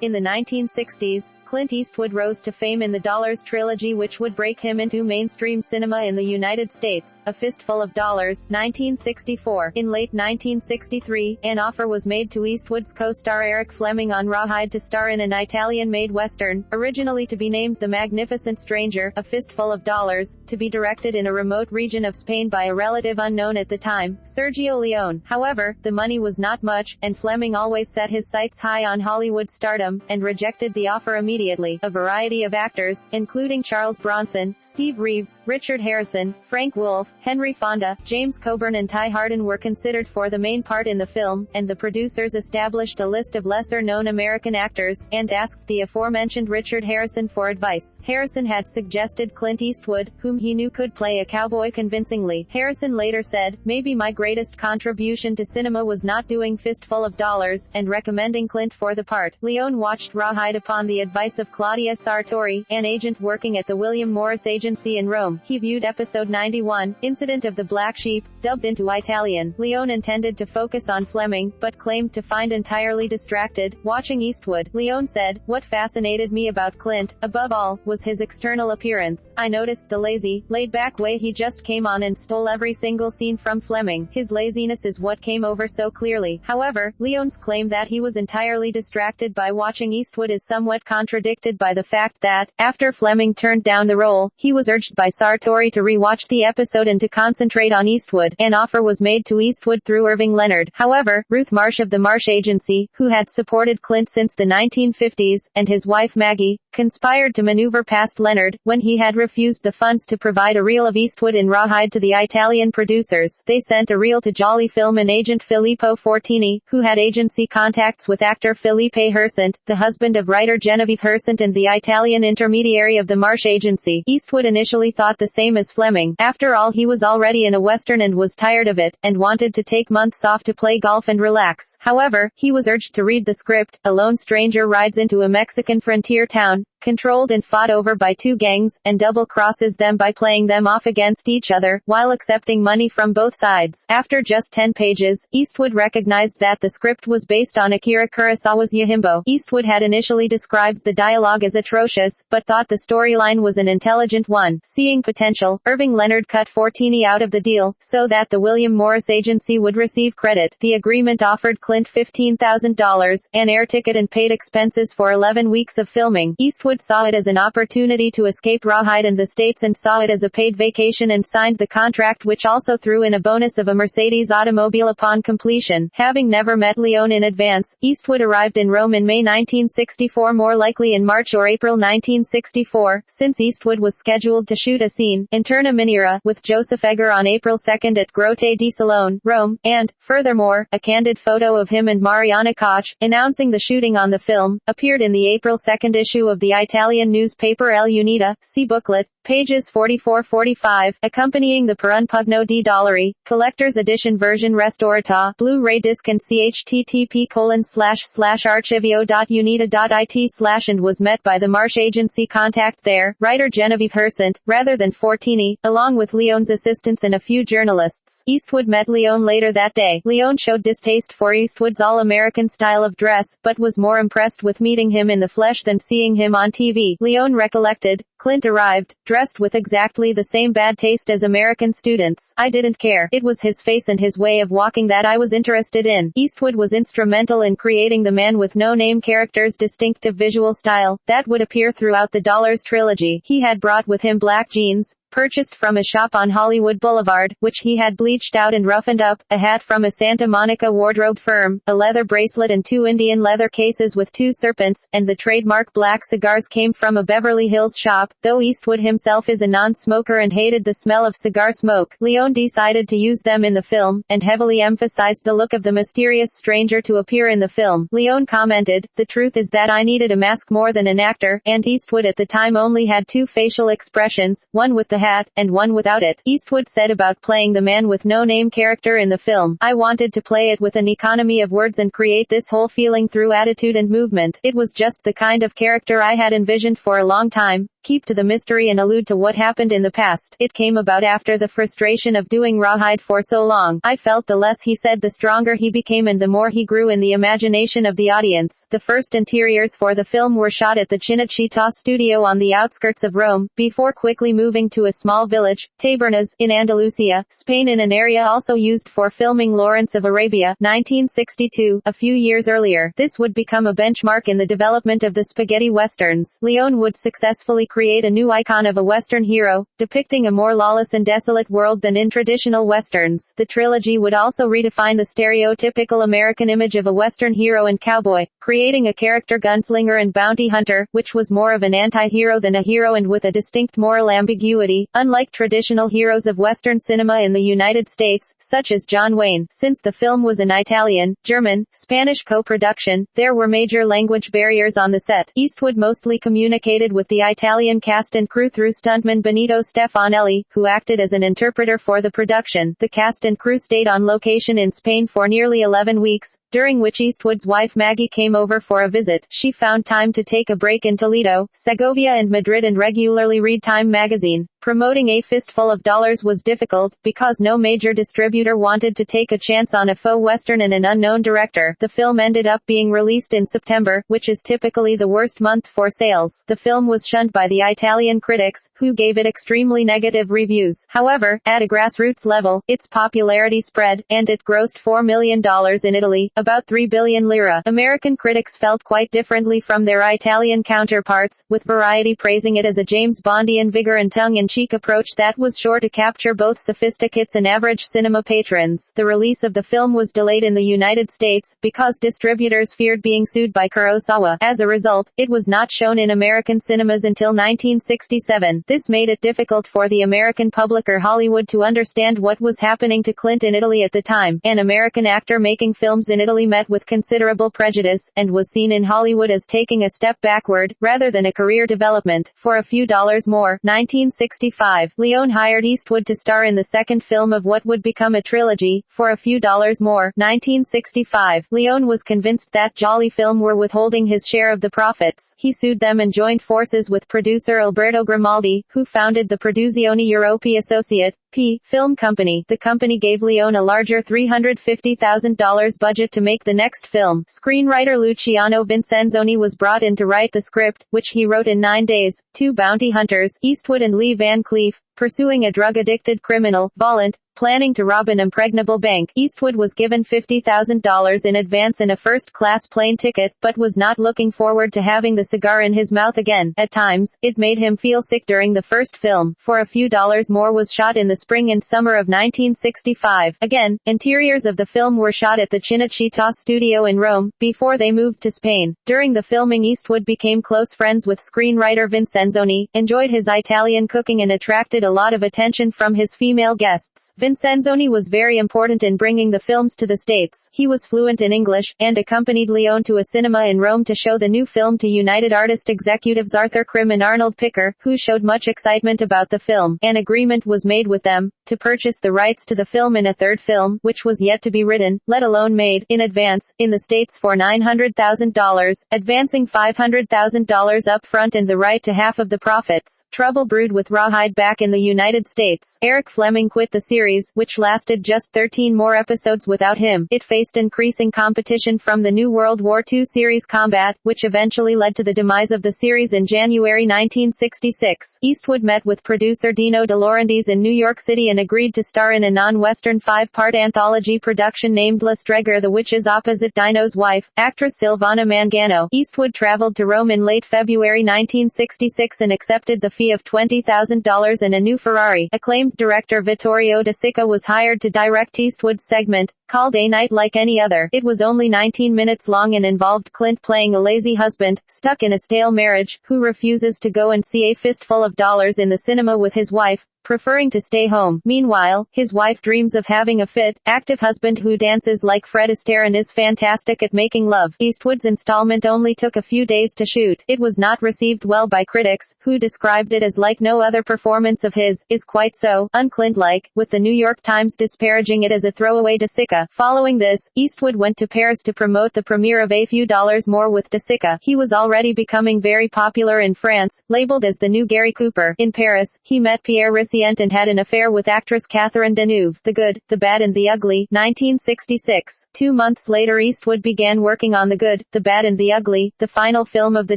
In the 1960s, Clint Eastwood rose to fame in the Dollars trilogy, which would break him into mainstream cinema in the United States. A Fistful of Dollars, 1964. In late 1963, an offer was made to Eastwood's co-star Eric Fleming on Rawhide to star in an Italian-made western, originally to be named The Magnificent Stranger, A Fistful of Dollars, to be directed in a remote region of Spain by a relative unknown at the time, Sergio Leone. However, the money was not much, and Fleming always set his sights high on Hollywood stardom, and rejected the offer immediately. A variety of actors, including Charles Bronson, Steve Reeves, Richard Harrison, Frank Wolff, Henry Fonda, James Coburn and Ty Hardin were considered for the main part in the film, and the producers established a list of lesser-known American actors, and asked the aforementioned Richard Harrison for advice. Harrison had suggested Clint Eastwood, whom he knew could play a cowboy convincingly. Harrison later said, "Maybe my greatest contribution to cinema was not doing Fistful of Dollars," and recommending Clint for the part. Leone watched Rawhide upon the advice of Claudia Sartori, an agent working at the William Morris Agency in Rome. He viewed episode 91, Incident of the Black Sheep, dubbed into Italian. Leone intended to focus on Fleming, but claimed to find entirely distracted watching Eastwood. Leone said, "What fascinated me about Clint, above all, was his external appearance. I noticed the lazy, laid-back way he just came on and stole every single scene from Fleming. His laziness is what came over so clearly." However, Leone's claim that he was entirely distracted by watching Eastwood is somewhat contradicted by the fact that, after Fleming turned down the role, he was urged by Sartori to re-watch the episode and to concentrate on Eastwood. An offer was made to Eastwood through Irving Leonard. However, Ruth Marsh of the Marsh Agency, who had supported Clint since the 1950s, and his wife Maggie, conspired to maneuver past Leonard, when he had refused the funds to provide a reel of Eastwood in Rawhide to the Italian producers. They sent a reel to Jolly Film and agent Filippo Fortini, who had agency contacts with actor Felipe Hercent, the husband of writer Genevieve Hercent and the Italian intermediary of the Marsh Agency. Eastwood initially thought the same as Fleming. After all, he was already in a western and was tired of it, and wanted to take months off to play golf and relax. However, he was urged to read the script. A lone stranger rides into a Mexican frontier town, controlled and fought over by two gangs, and double-crosses them by playing them off against each other, while accepting money from both sides. After just 10 pages, Eastwood recognized that the script was based on Akira Kurosawa's Yojimbo. Eastwood had initially described the dialogue as atrocious, but thought the storyline was an intelligent one. Seeing potential, Irving Leonard cut Fortini out of the deal, so that the William Morris Agency would receive credit. The agreement offered Clint $15,000, an air ticket and paid expenses for 11 weeks of filming. Eastwood saw it as an opportunity to escape Rawhide and the States and saw it as a paid vacation and signed the contract, which also threw in a bonus of a Mercedes automobile upon completion. Having never met Leone in advance, Eastwood arrived in Rome in May 1964, more likely in March or April 1964, since Eastwood was scheduled to shoot a scene, Interna Miniera, with Joseph Egger on April 2 at Grotte di Salone, Rome, and, furthermore, a candid photo of him and Mariana Koch, announcing the shooting on the film, appeared in the April 2 issue of the Italian newspaper El Unita. See booklet, pages 44-45, accompanying the Per un pugno di dollari, collector's edition version Restorata, Blu-ray disc and chttp://archivio.unita.it/ and was met by the Marsh Agency contact there, writer Genevieve Hercent, rather than Fortini, along with Leone's assistants and a few journalists. Eastwood met Leone later that day. Leone showed distaste for Eastwood's all-American style of dress, but was more impressed with meeting him in the flesh than seeing him on TV. Leone recollected, "Clint arrived, dressed with exactly the same bad taste as American students. I didn't care. It was his face and his way of walking that I was interested in." Eastwood was instrumental in creating the Man with No Name character's distinctive visual style, that would appear throughout the Dollars trilogy. He had brought with him black jeans, purchased from a shop on Hollywood Boulevard, which he had bleached out and roughened up, a hat from a Santa Monica wardrobe firm, a leather bracelet and 2 Indian leather cases with 2 serpents, and the trademark black cigars came from a Beverly Hills shop. Though Eastwood himself is a non-smoker and hated the smell of cigar smoke, Leone decided to use them in the film, and heavily emphasized the look of the mysterious stranger to appear in the film. Leone commented, "The truth is that I needed a mask more than an actor," and Eastwood at the time only had 2 facial expressions, one with the hat, and one without it. Eastwood said about playing the Man with No Name character in the film, "I wanted to play it with an economy of words and create this whole feeling through attitude and movement. It was just the kind of character I had envisioned for a long time. keep to the mystery and allude to what happened in the past. It came about after the frustration of doing Rawhide for so long. I felt the less he said the stronger he became and the more he grew in the imagination of the audience. The first interiors for the film were shot at the Cinecittà studio on the outskirts of Rome, before quickly moving to a small village, Tabernas, in Andalusia, Spain, in an area also used for filming Lawrence of Arabia, 1962, a few years earlier. This would become a benchmark in the development of the spaghetti westerns. Leone would successfully create a new icon of a western hero, depicting a more lawless and desolate world than in traditional westerns. The trilogy would also redefine the stereotypical American image of a western hero and cowboy, creating a character gunslinger and bounty hunter, which was more of an anti-hero than a hero and with a distinct moral ambiguity, unlike traditional heroes of western cinema in the United States, such as John Wayne. Since the film was an Italian, German, Spanish co-production, there were major language barriers on the set. Eastwood mostly communicated with the Italian cast and crew through stuntman Benito Stefanelli, who acted as an interpreter for the production. The cast and crew stayed on location in Spain for nearly 11 weeks, during which Eastwood's wife Maggie came over for a visit. She found time to take a break in Toledo, Segovia and Madrid and regularly read Time magazine. Promoting A Fistful of Dollars was difficult, because no major distributor wanted to take a chance on a faux western and an unknown director. The film ended up being released in September, which is typically the worst month for sales. The film was shunned by the Italian critics, who gave it extremely negative reviews. However, at a grassroots level, its popularity spread, and it grossed $4 million in Italy, about 3 billion lira. American critics felt quite differently from their Italian counterparts, with Variety praising it as a James Bondian vigor and tongue-in-cheek approach that was sure to capture both sophisticates and average cinema patrons. The release of the film was delayed in the United States, because distributors feared being sued by Kurosawa. As a result, it was not shown in American cinemas until 1967. This made it difficult for the American public or Hollywood to understand what was happening to Clint in Italy at the time. An American actor making films in Italy met with considerable prejudice, and was seen in Hollywood as taking a step backward, rather than a career development. For a few dollars more, 1965, Leone hired Eastwood to star in the second film of what would become a trilogy. For a few dollars more, 1965, Leone was convinced that Jolly Film were withholding his share of the profits. He sued them and joined forces with producer Alberto Grimaldi, who founded the Produzione Europe Associate P. Film Company. The company gave Leone a larger $350,000 budget to make the next film. Screenwriter Luciano Vincenzoni was brought in to write the script, which he wrote in 9 days. Two bounty hunters, Eastwood and Lee Van Cleef, pursuing a drug-addicted criminal, Volant, planning to rob an impregnable bank. Eastwood was given $50,000 in advance and a first-class plane ticket, but was not looking forward to having the cigar in his mouth again. At times, it made him feel sick during the first film. For a few dollars more was shot in the spring and summer of 1965. Again, interiors of the film were shot at the Cinecittà studio in Rome, before they moved to Spain. During the filming, Eastwood became close friends with screenwriter Vincenzoni, enjoyed his Italian cooking and attracted a lot of attention from his female guests. Vincenzoni was very important in bringing the films to the States. He was fluent in English, and accompanied Leone to a cinema in Rome to show the new film to United Artist executives Arthur Krim and Arnold Picker, who showed much excitement about the film. An agreement was made with them to purchase the rights to the film in a third film, which was yet to be written, let alone made, in advance, in the States for $900,000, advancing $500,000 up front and the right to half of the profits. Trouble brewed with Rawhide back in the United States. Eric Fleming quit the series, which lasted just 13 more episodes without him. It faced increasing competition from the new World War II series Combat, which eventually led to the demise of the series in January 1966. Eastwood met with producer Dino De Laurentiis in New York City and agreed to star in a non-Western 5-part anthology production named La Strega, the Witches opposite Dino's wife, actress Silvana Mangano. Eastwood traveled to Rome in late February 1966 and accepted the fee of $20,000 and a new Ferrari. Acclaimed director Vittorio De Sica was hired to direct Eastwood's segment, called A Night Like Any Other. It was only 19 minutes long and involved Clint playing a lazy husband, stuck in a stale marriage, who refuses to go and see A Fistful of Dollars in the cinema with his wife, preferring to stay home. Meanwhile, his wife dreams of having a fit, active husband who dances like Fred Astaire and is fantastic at making love. Eastwood's installment only took a few days to shoot. It was not received well by critics, who described it as like no other performance of his, is quite so un-Clint-like, with the New York Times disparaging it as a throwaway de Sica. Following this, Eastwood went to Paris to promote the premiere of A Few Dollars More with de Sica. He was already becoming very popular in France, labeled as the new Gary Cooper. In Paris, he met Pierre Ricient and had an affair with actress Catherine Deneuve. The Good, the Bad and the Ugly, 1966. 2 months later Eastwood began working on The Good, the Bad and the Ugly, the final film of the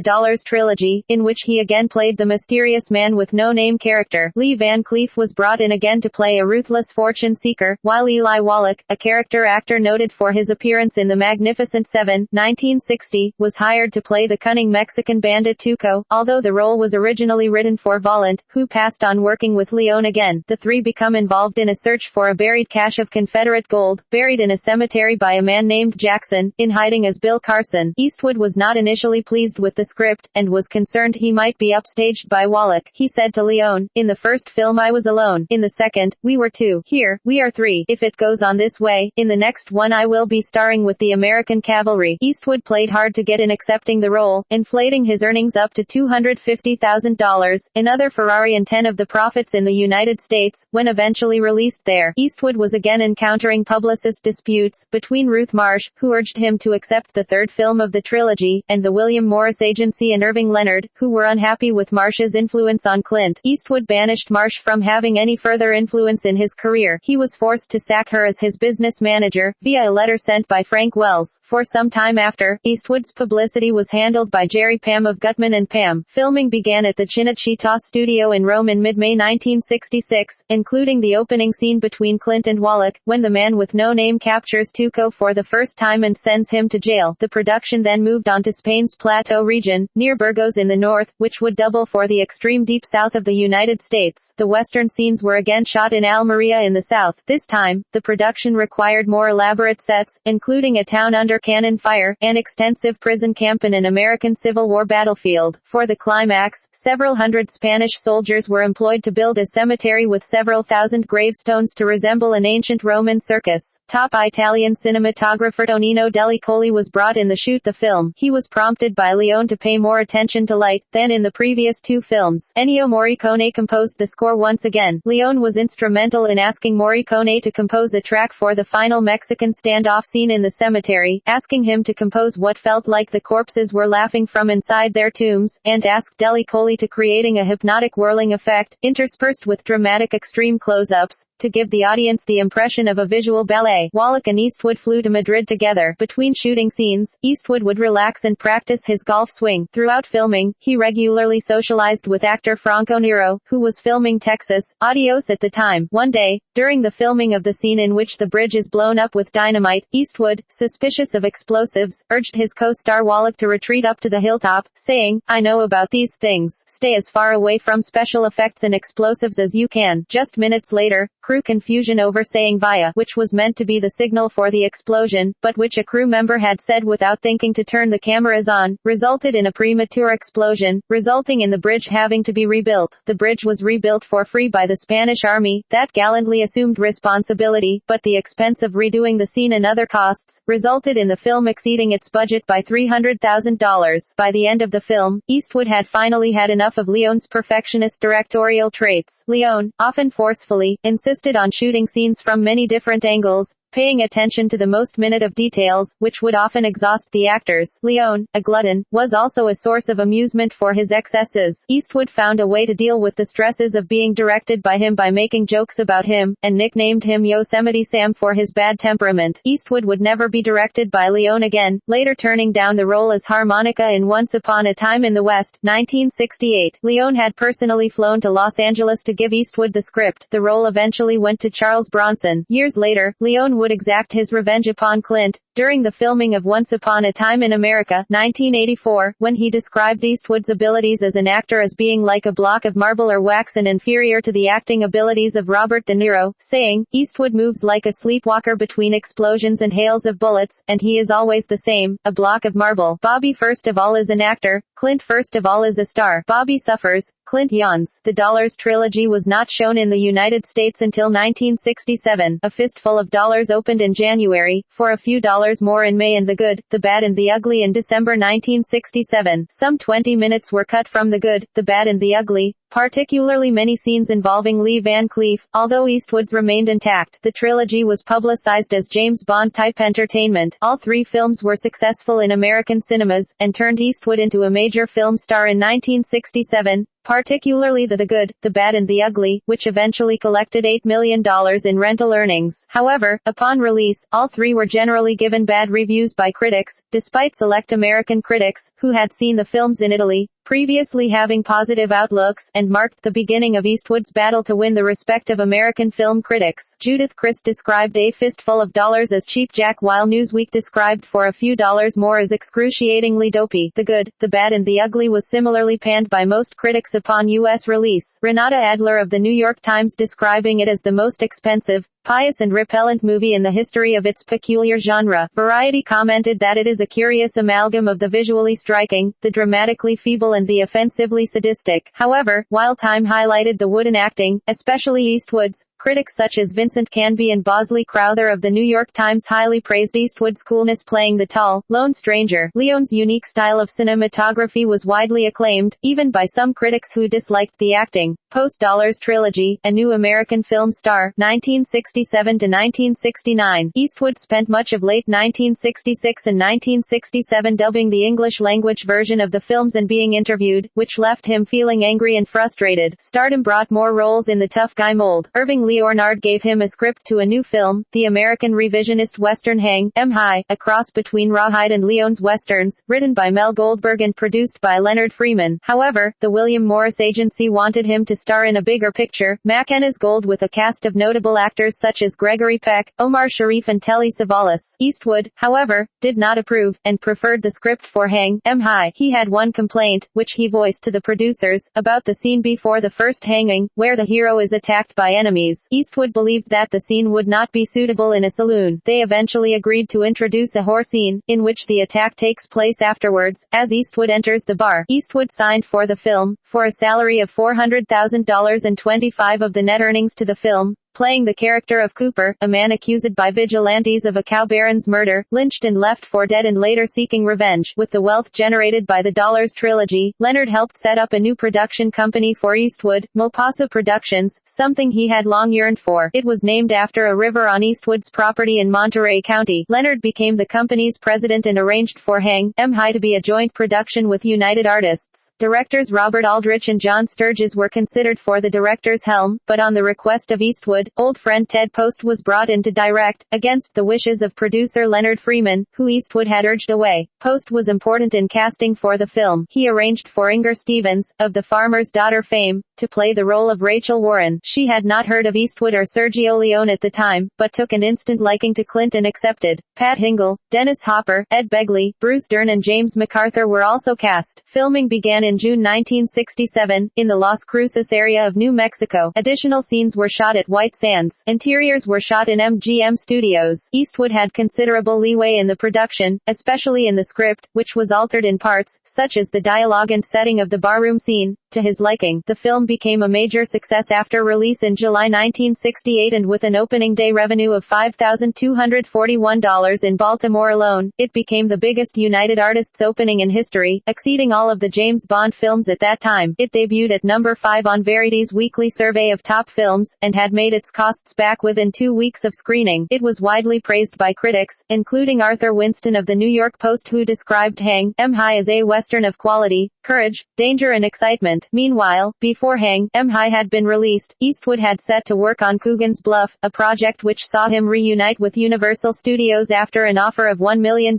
Dollars trilogy, in which he again played the mysterious man with no name character. Lee Van Cleef was brought in again to play a ruthless fortune seeker, while Eli Wallach, a character actor noted for his appearance in The Magnificent Seven, 1960, was hired to play the cunning Mexican bandit Tuco, although the role was originally written for Valant, who passed on working with Leone again. The three become involved in a search for a buried cache of Confederate gold, buried in a cemetery by a man named Jackson, in hiding as Bill Carson. Eastwood was not initially pleased with the script, and was concerned he might be upstaged by Wallach. He said to Leone, "In the first film I was alone. In the second, we were two. Here, we are three. If it goes on this way, in the next one I will be starring with the American Cavalry." Eastwood played hard to get in accepting the role, inflating his earnings up to $250,000, another Ferrari and 10 of the profits in the United States, when eventually released there. Eastwood was again encountering publicist disputes, between Ruth Marsh, who urged him to accept the third film of the trilogy, and the William Morris Agency and Irving Leonard, who were unhappy with Marsh's influence on Clint. Eastwood banished Marsh from having any further influence in his career. He was forced to sack her as his business manager, via a letter sent by Frank Wells. For some time after, Eastwood's publicity was handled by Jerry Pam of Gutman and Pam. Filming began at the Cinecittà studio in Rome in mid-May 1966, including the opening scene between Clint and Wallach, when the man with no name captures Tuco for the first time and sends him to jail. The production then moved on to Spain's Plateau region, near Burgos in the north, which would double for the extreme deep south of the United States. The western scenes were again shot in Almeria in the south. This time, the production required more elaborate sets, including a town under cannon fire, an extensive prison camp and an American Civil War battlefield. For the climax, several hundred Spanish soldiers were employed to build a cemetery with several thousand gravestones to resemble an ancient Roman circus. Top Italian cinematographer Tonino Dellicoli was brought in to shoot the film. He was prompted by Leone to pay more attention to light than in the previous two films. Ennio Morricone composed the score once again. Leone was instrumental in asking Morricone to compose a track for the final Mexican standoff scene in the cemetery, asking him to compose what felt like the corpses were laughing from inside their tombs, and asked Dellicoli to creating a hypnotic whirling effect, interspersed with dramatic extreme close-ups, to give the audience the impression of a visual ballet. Wallach and Eastwood flew to Madrid together. Between shooting scenes, Eastwood would relax and practice his golf swing. Throughout filming, he regularly socialized with actor Franco Nero, who was filming Texas Adios at the time. One day, during the filming of the scene in which the bridge is blown up with dynamite, Eastwood, suspicious of explosives, urged his co-star Wallach to retreat up to the hilltop, saying, "I know about these things. Stay as far away from special effects and explosives as you can." Just minutes later, crew confusion over saying "via," which was meant to be the signal for the explosion, but which a crew member had said without thinking to turn the cameras on, resulted in a premature explosion, resulting in the bridge having to be rebuilt. The bridge was rebuilt for free by the Spanish army, that gallantly assumed responsibility, but the expense of redoing the scene and other costs, resulted in the film exceeding its budget by $300,000. By the end of the film, Eastwood had finally had enough of Leone's perfectionist directorial traits. Leone, often forcefully, insisted on shooting scenes from many different angles, paying attention to the most minute of details, which would often exhaust the actors. Leone, a glutton, was also a source of amusement for his excesses. Eastwood found a way to deal with the stresses of being directed by him by making jokes about him, and nicknamed him Yosemite Sam for his bad temperament. Eastwood would never be directed by Leone again, later turning down the role as harmonica in Once Upon a Time in the West, 1968. Leone had personally flown to Los Angeles to give Eastwood the script. The role eventually went to Charles Bronson. Years later, Leone would exact his revenge upon Clint. During the filming of Once Upon a Time in America, 1984, when he described Eastwood's abilities as an actor as being like a block of marble or wax and inferior to the acting abilities of Robert De Niro, saying, "Eastwood moves like a sleepwalker between explosions and hails of bullets, and he is always the same, a block of marble. Bobby first of all is an actor, Clint first of all is a star. Bobby suffers, Clint yawns." The Dollars trilogy was not shown in the United States until 1967. A Fistful of Dollars opened in January, For a Few Dollars More in May, and The Good, the Bad and the Ugly in December 1967. Some 20 minutes were cut from The Good, the Bad and the Ugly, particularly many scenes involving Lee Van Cleef, although Eastwood's remained intact. The trilogy was publicized as James Bond-type entertainment. All three films were successful in American cinemas, and turned Eastwood into a major film star in 1967, particularly The Good, the Bad and the Ugly, which eventually collected $8 million in rental earnings. However, upon release, all three were generally given bad reviews by critics, despite select American critics, who had seen the films in Italy, previously having positive outlooks, and marked the beginning of Eastwood's battle to win the respect of American film critics. Judith Crist described A Fistful of Dollars as cheap jack, while Newsweek described For a Few Dollars More as excruciatingly dopey. The Good, the Bad and the Ugly was similarly panned by most critics upon U.S. release. Renata Adler of the New York Times describing it as the most expensive, pious and repellent movie in the history of its peculiar genre. Variety commented that it is a curious amalgam of the visually striking, the dramatically feeble and the offensively sadistic. However, while Time highlighted the wooden acting, especially Eastwood's, critics such as Vincent Canby and Bosley Crowther of the New York Times highly praised Eastwood's coolness playing the tall, lone stranger. Leone's unique style of cinematography was widely acclaimed, even by some critics who disliked the acting. Post-Dollars trilogy, A New American Film Star, 1967 to 1969. Eastwood spent much of late 1966 and 1967 dubbing the English-language version of the films and being interviewed, which left him feeling angry and frustrated. Stardom brought more roles in the tough guy mold. Irving Leonard gave him a script to a new film, the American revisionist western Hang 'Em High, a cross between Rawhide and Leon's westerns, written by Mel Goldberg and produced by Leonard Freeman. However, the William Morris Agency wanted him to star in a bigger picture, Mackenna's Gold, with a cast of notable actors such as Gregory Peck, Omar Sharif and Telly Savalas. Eastwood, however, did not approve, and preferred the script for Hang 'Em High. He had one complaint, which he voiced to the producers, about the scene before the first hanging, where the hero is attacked by enemies. Eastwood believed that the scene would not be suitable in a saloon. They eventually agreed to introduce a whore scene, in which the attack takes place afterwards, as Eastwood enters the bar. Eastwood signed for the film, for a salary of $400,000 and 25 of the net earnings to the film, playing the character of Cooper, a man accused by vigilantes of a cow baron's murder, lynched and left for dead and later seeking revenge. With the wealth generated by the Dollars trilogy, Leonard helped set up a new production company for Eastwood, Mulpasa Productions, something he had long yearned for. It was named after a river on Eastwood's property in Monterey County. Leonard became the company's president and arranged for Hang 'Em High to be a joint production with United Artists. Directors Robert Aldrich and John Sturges were considered for the director's helm, but on the request of Eastwood, old friend Ted Post was brought in to direct, against the wishes of producer Leonard Freeman, who Eastwood had urged away. Post was important in casting for the film. He arranged for Inger Stevens, of The Farmer's Daughter fame, to play the role of Rachel Warren. She had not heard of Eastwood or Sergio Leone at the time, but took an instant liking to Clint and accepted. Pat Hingle, Dennis Hopper, Ed Begley, Bruce Dern and James MacArthur were also cast. Filming began in June 1967, in the Las Cruces area of New Mexico. Additional scenes were shot at White Sands. Interiors were shot in MGM Studios. Eastwood had considerable leeway in the production, especially in the script, which was altered in parts, such as the dialogue and setting of the barroom scene, to his liking. The film became a major success after release in July 1968, and with an opening day revenue of $5,241 in Baltimore alone, it became the biggest United Artists opening in history, exceeding all of the James Bond films at that time. It debuted at number 5 on Verity's weekly survey of top films, and had made its costs back within 2 weeks of screening. It was widely praised by critics, including Arthur Winston of the New York Post, who described Hang 'Em High as a western of quality, courage, danger and excitement. Clint. Meanwhile, before Hang 'em High had been released, Eastwood had set to work on Coogan's Bluff, a project which saw him reunite with Universal Studios after an offer of $1 million,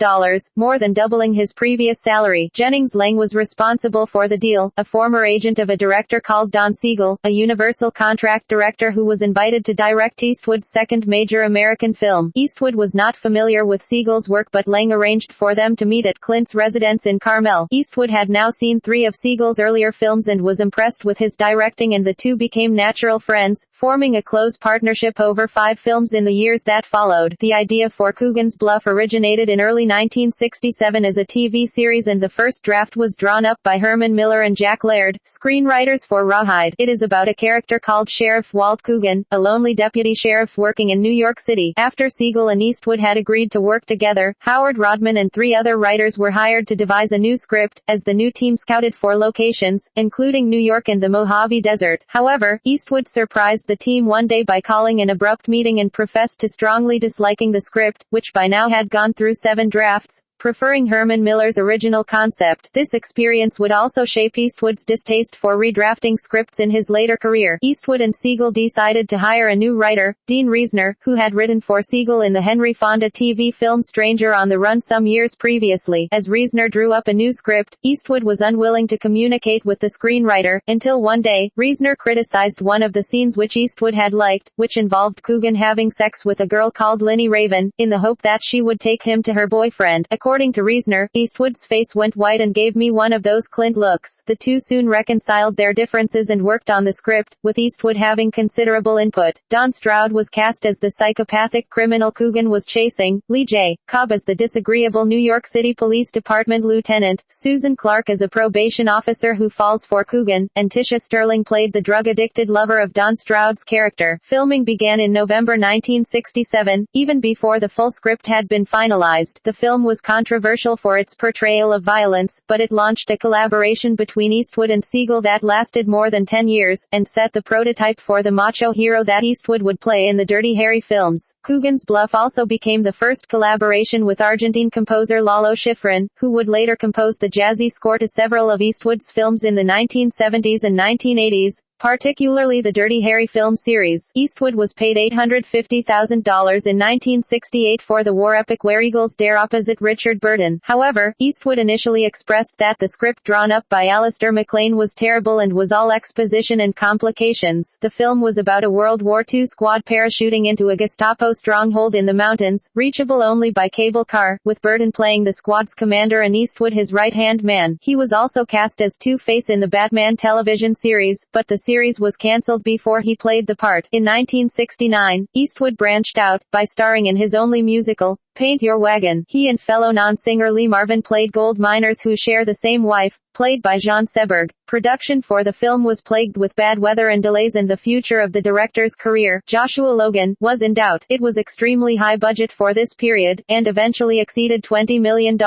more than doubling his previous salary. Jennings Lang was responsible for the deal, a former agent of a director called Don Siegel, a Universal contract director who was invited to direct Eastwood's second major American film. Eastwood was not familiar with Siegel's work, but Lang arranged for them to meet at Clint's residence in Carmel. Eastwood had now seen 3 of Siegel's earlier films and was impressed with his directing, and the two became natural friends, forming a close partnership over 5 films in the years that followed. The idea for Coogan's Bluff originated in early 1967 as a TV series, and the first draft was drawn up by Herman Miller and Jack Laird, screenwriters for Rawhide. It is about a character called Sheriff Walt Coogan, a lonely deputy sheriff working in New York City. After Siegel and Eastwood had agreed to work together, Howard Rodman and 3 other writers were hired to devise a new script, as the new team scouted for locations, including New York and the Mojave Desert. However, Eastwood surprised the team one day by calling an abrupt meeting and professed to strongly disliking the script, which by now had gone through 7 drafts, preferring Herman Miller's original concept. This experience would also shape Eastwood's distaste for redrafting scripts in his later career. Eastwood and Siegel decided to hire a new writer, Dean Reesner, who had written for Siegel in the Henry Fonda TV film Stranger on the Run some years previously. As Reesner drew up a new script, Eastwood was unwilling to communicate with the screenwriter, until one day, Reesner criticized one of the scenes which Eastwood had liked, which involved Coogan having sex with a girl called Linnie Raven, in the hope that she would take him to her boyfriend. According to Reesner, Eastwood's face went white and gave me one of those Clint looks. The two soon reconciled their differences and worked on the script, with Eastwood having considerable input. Don Stroud was cast as the psychopathic criminal Coogan was chasing, Lee J. Cobb as the disagreeable New York City Police Department lieutenant, Susan Clark as a probation officer who falls for Coogan, and Tisha Sterling played the drug-addicted lover of Don Stroud's character. Filming began in November 1967, even before the full script had been finalized. The film was controversial for its portrayal of violence, but it launched a collaboration between Eastwood and Siegel that lasted more than 10 years, and set the prototype for the macho hero that Eastwood would play in the Dirty Harry films. Coogan's Bluff also became the first collaboration with Argentine composer Lalo Schifrin, who would later compose the jazzy score to several of Eastwood's films in the 1970s and 1980s. Particularly the Dirty Harry film series. Eastwood was paid $850,000 in 1968 for the war epic Where Eagles Dare opposite Richard Burton. However, Eastwood initially expressed that the script drawn up by Alistair MacLean was terrible and was all exposition and complications. The film was about a World War II squad parachuting into a Gestapo stronghold in the mountains, reachable only by cable car, with Burton playing the squad's commander and Eastwood his right-hand man. He was also cast as Two-Face in the Batman television series, but the series was cancelled before he played the part. In 1969, Eastwood branched out, by starring in his only musical, Paint Your Wagon. He and fellow non-singer Lee Marvin played gold miners who share the same wife, played by Jean Seberg. Production for the film was plagued with bad weather and delays, and the future of the director's career, Joshua Logan, was in doubt. It was extremely high budget for this period, and eventually exceeded $20 million.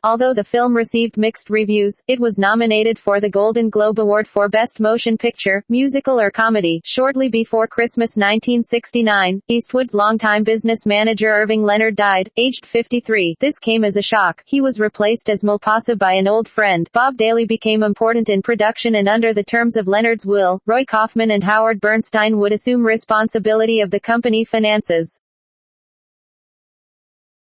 Although the film received mixed reviews, it was nominated for the Golden Globe Award for Best Motion Picture, Musical or Comedy. Shortly before Christmas 1969, Eastwood's longtime business manager Irving Leonard died, aged 53. This came as a shock. He was replaced as Mulpasa by an old friend. Bob Daly became important in production, and under the terms of Leonard's will, Roy Kaufman and Howard Bernstein would assume responsibility of the company finances.